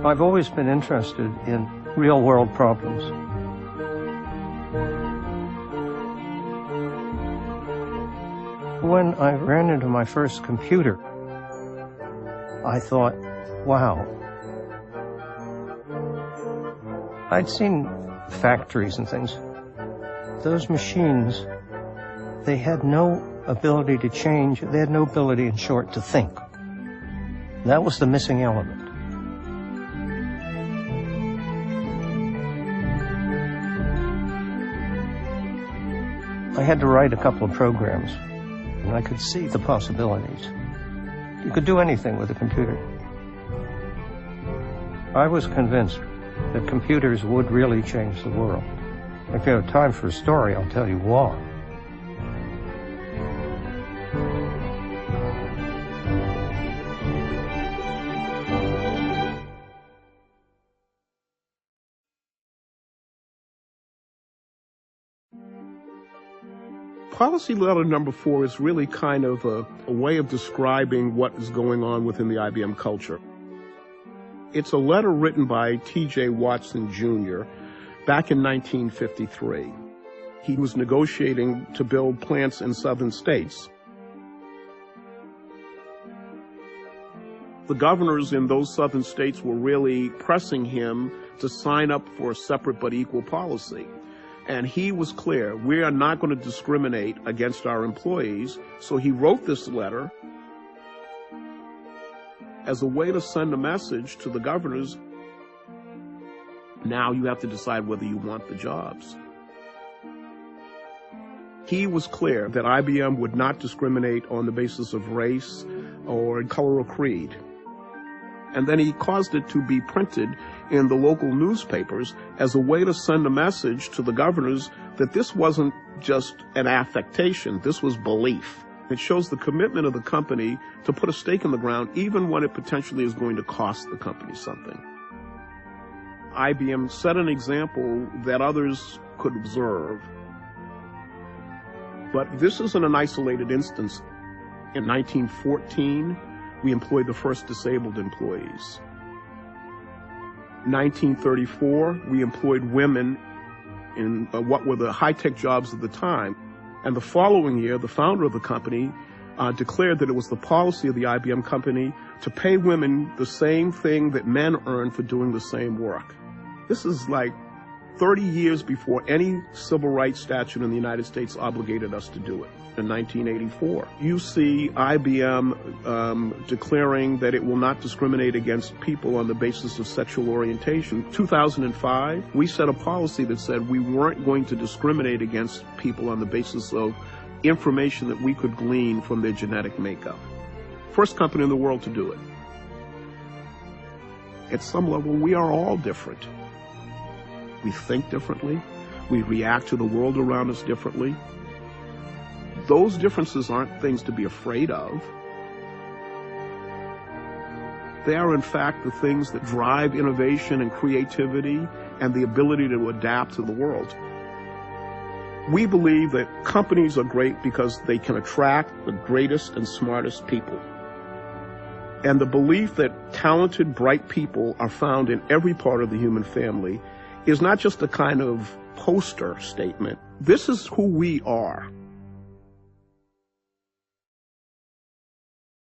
I've always been interested in real-world problems. When I ran into my first computer, I thought, wow. I'd seen factories and things. Those machines, they had no ability to change. They had no ability, in short, to think. That was the missing element. I had to write a couple of programs, and I could see the possibilities. You could do anything with a computer. I was convinced that computers would really change the world. If you have time for a story, I'll tell you why. Policy letter number 4 is really kind of a way of describing what is going on within the IBM culture. It's a letter written by T.J. Watson, Jr. back in 1953. He was negotiating to build plants in southern states. The governors in those southern states were really pressing him to sign up for a separate but equal policy. And he was clear, we are not going to discriminate against our employees. So he wrote this letter as a way to send a message to the governors. Now you have to decide whether you want the jobs. He was clear that IBM would not discriminate on the basis of race or color or creed. And then he caused it to be printed in the local newspapers as a way to send a message to the governors that this wasn't just an affectation, this was belief. It shows the commitment of the company to put a stake in the ground even when it potentially is going to cost the company something. IBM set an example that others could observe. But this isn't an isolated instance. In 1914, we employed the first disabled employees. 1934, we employed women in what were the high-tech jobs of the time. And the following year, the founder of the company declared that it was the policy of the IBM company to pay women the same thing that men earn for doing the same work. This is like 30 years before any civil rights statute in the United States obligated us to do it. In 1984, you see IBM declaring that it will not discriminate against people on the basis of sexual orientation. 2005, we set a policy that said we weren't going to discriminate against people on the basis of information that we could glean from their genetic makeup. First company in the world to do it. At some level, we are all different. We think differently. We react to the world around us differently. Those differences aren't things to be afraid of. They are, in fact, the things that drive innovation and creativity and the ability to adapt to the world. We believe that companies are great because they can attract the greatest and smartest people. And the belief that talented, bright people are found in every part of the human family is not just a kind of poster statement. This is who we are.